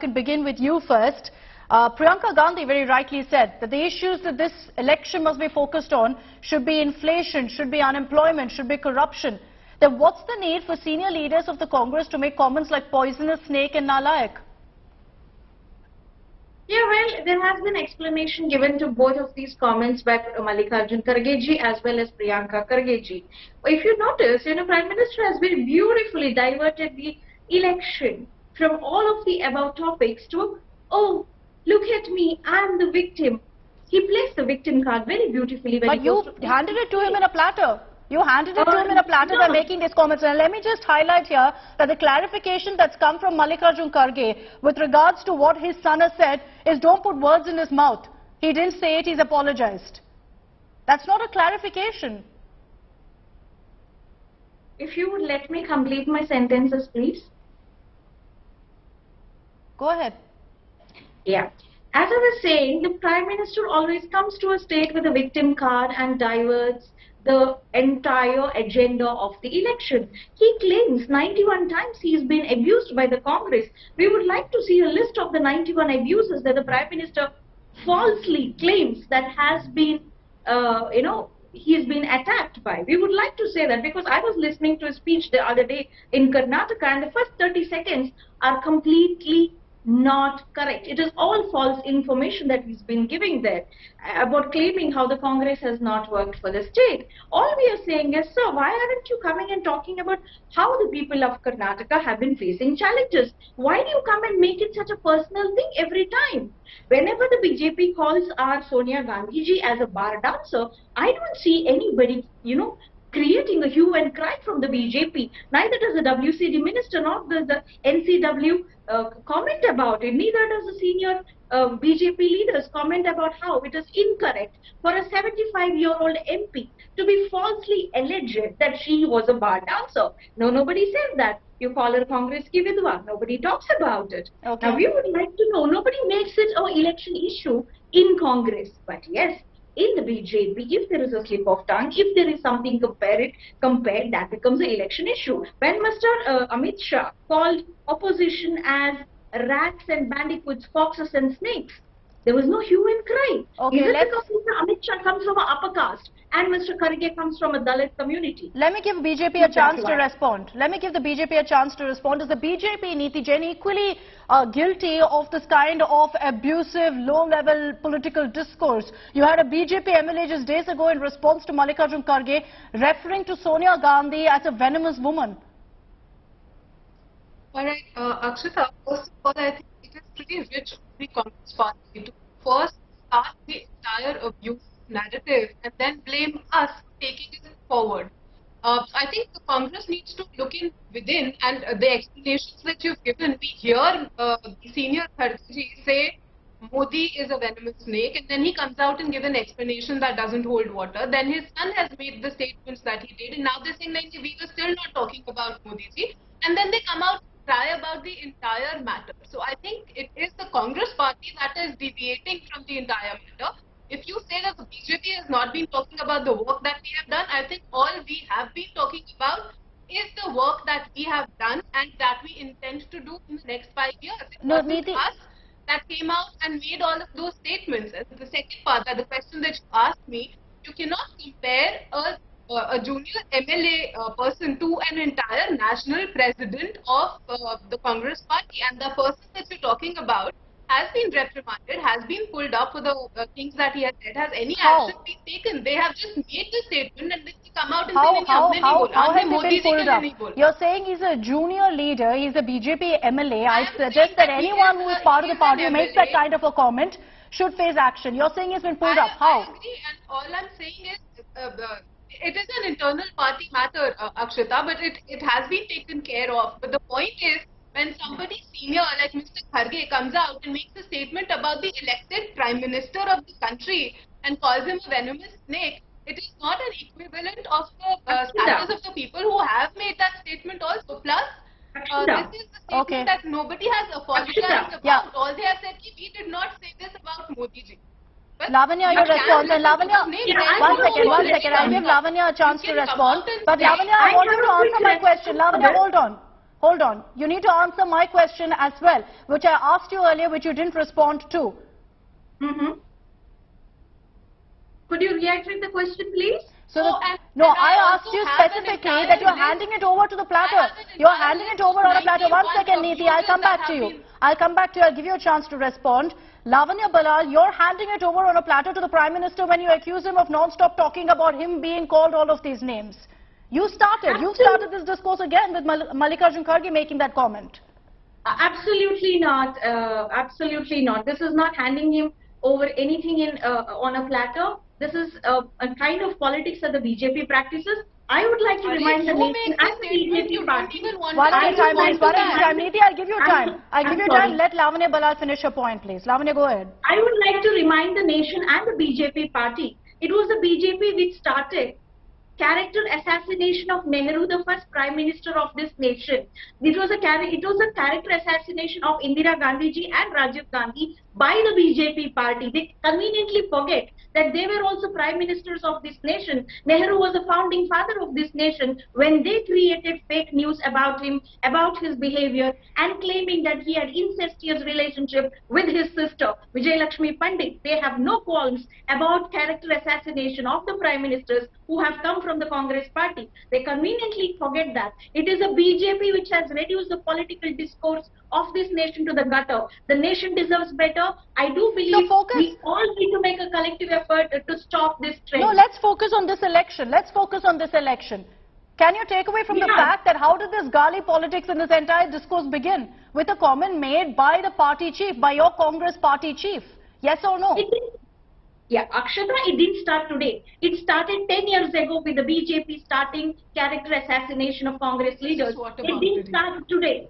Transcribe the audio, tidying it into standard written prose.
could begin with you first. Priyanka Gandhi very rightly said that the issues that this election must be focused on should be inflation, should be unemployment, should be corruption. Then what's the need for senior leaders of the Congress to make comments like poisonous snake and nalayak? Yeah, well, there has been explanation given to both of these comments by Mallikarjun Kharge ji as well as Priyanka Kharge ji. If you notice, Prime Minister has very beautifully diverted the election from all of the above topics to, oh, look at me, I am the victim. He plays the victim card very beautifully. But you handed it to him in a platter. You handed it to him in a platter by making these comments. And let me just highlight here that the clarification that's come from Mallikarjun Kharge with regards to what his son has said is don't put words in his mouth. He didn't say it, he's apologized. That's not a clarification. If you would let me complete my sentences, please. Go ahead. Yeah. As I was saying, the Prime Minister always comes to a state with a victim card and diverts the entire agenda of the election. He claims 91 times he's been abused by the Congress. We would like to see a list of the 91 abuses that the Prime Minister falsely claims that has been, he's been attacked by. We would like to say that because I was listening to a speech the other day in Karnataka and the first 30 seconds are completely not correct. It is all false information that he's been giving there about claiming how the Congress has not worked for the state. All we are saying is, sir, why aren't you coming and talking about how the people of Karnataka have been facing challenges? Why do you come and make it such a personal thing every time? Whenever the BJP calls our Sonia Gandhi ji as a bar dancer, I don't see anybody, creating a hue and cry from the BJP. Neither does the WCD minister nor does the NCW comment about it. Neither does the senior BJP leaders comment about how it is incorrect for a 75-year-old MP to be falsely alleged that she was a bar dancer. No, nobody says that. You call her Congress ki vidwa. Nobody talks about it. Okay. Now, we would like to know, nobody makes it an election issue in Congress. But yes, in the BJP, if there is a slip of tongue, if there is something compared, that becomes an election issue. When Mr. Amit Shah called opposition as rats and bandicoots, foxes and snakes, there was no hue and cry. Okay, Is it because Mr. Amit Shah comes from an upper caste and Mr. Kharge comes from a Dalit community? Let me give BJP a chance to respond. Let me give the BJP a chance to respond. Is the BJP, Neeti Jain, equally guilty of this kind of abusive, low-level political discourse? You had a BJP MLA just days ago in response to Mallikarjun Kharge referring to Sonia Gandhi as a venomous woman. All right, Akshita, first of all, I think it is pretty rich of the Congress party to first start the entire abuse narrative and then blame us for taking it forward. I think the Congress needs to look within, and the explanations that you've given, we hear the senior Kharge say Modi is a venomous snake, and then he comes out and gives an explanation that doesn't hold water. Then his son has made the statements that he did, and now they're saying that we were still not talking about Modi ji, and then they come out and cry about the entire matter. So I think it is the Congress party that is deviating from the entire matter. If you say that the BJP has not been talking about the work that we have done, I think all we have been talking about is the work that we have done and that we intend to do in the next 5 years. It wasn't us that came out and made all of those statements. And the second part, the question that you asked me, you cannot compare a junior MLA person to an entire national president of the Congress party. And the person that you're talking about has been reprimanded, has been pulled up for the things that he has said. Has any action been taken? They have just made the statement and then they come out and say, how has he been pulled up? You're saying he's a junior leader, he's a BJP MLA. I suggest that anyone who is part of the party who makes that kind of a comment should face action. You're saying he's been pulled up. How? I agree, and all I'm saying is, it is an internal party matter, Akshita, but it has been taken care of. But the point is, when somebody senior like Mr. Kharge comes out and makes a statement about the elected Prime Minister of the country and calls him a venomous snake, it is not an equivalent of the status of the people who have made that statement also. Plus, this is the statement that nobody has apologized about. Yeah. All they have said is, we did not say this about Modi ji. Lavanya, your response. And Lavanya, one second. I'll give Lavanya a chance to respond. But Lavanya, I want you to answer my question. Lavanya, hold on. Hold on. You need to answer my question as well, which I asked you earlier, which you didn't respond to. Could you reiterate the question, please? So, Oh, no, and I I asked also you have an specifically entire that you're list. handing it over to the platter. I have an You're entire handing it list over of on a platter. One 91 second, Neeti, I'll come abuses back that to have you. been- I'll come back to you. I'll give you a chance to respond. Lavanya Balal, you're handing it over on a platter to the Prime Minister when you accuse him of non-stop talking about him being called all of these names. You started this discourse again with Mallikarjun Kharge making that comment. Absolutely not. Absolutely not. This is not handing him over anything on a platter. This is a kind of politics that the BJP practices. I would like to remind the you nation make and the the statement, BJP you don't party. even want One to at a I time, would please. like One to at a time. remind- Neeti, I'll give you I'm time. so- I'll give I'm you sorry. time. Let Lavanya Balal finish her point, please. Lavanya, go ahead. I would like to remind the nation and the BJP party. It was the BJP which started character assassination of Nehru, the first Prime Minister of this nation. It was a character assassination of Indira Gandhi ji and Rajiv Gandhi by the BJP party. They conveniently forget that they were also Prime Ministers of this nation. Nehru was the founding father of this nation when they created fake news about him, about his behavior, and claiming that he had incestuous relationship with his sister, Vijayalakshmi Pandit. They have no qualms about character assassination of the Prime Ministers who have come from the Congress party. They conveniently forget that. It is the BJP which has reduced the political discourse of this nation to the gutter. The nation deserves better. I do believe focus- we all need to make a collective effort to stop this trend. No, let's focus on this election. Let's focus on this election. Can you take away from the Yeah. fact that how did this gali politics and this entire discourse begin? With a comment made by the party chief, by your Congress party chief? Yes or no? Yeah, Akshata, it didn't start today. It started 10 years ago with the BJP starting character assassination of Congress leaders. what It about didn't today? start today.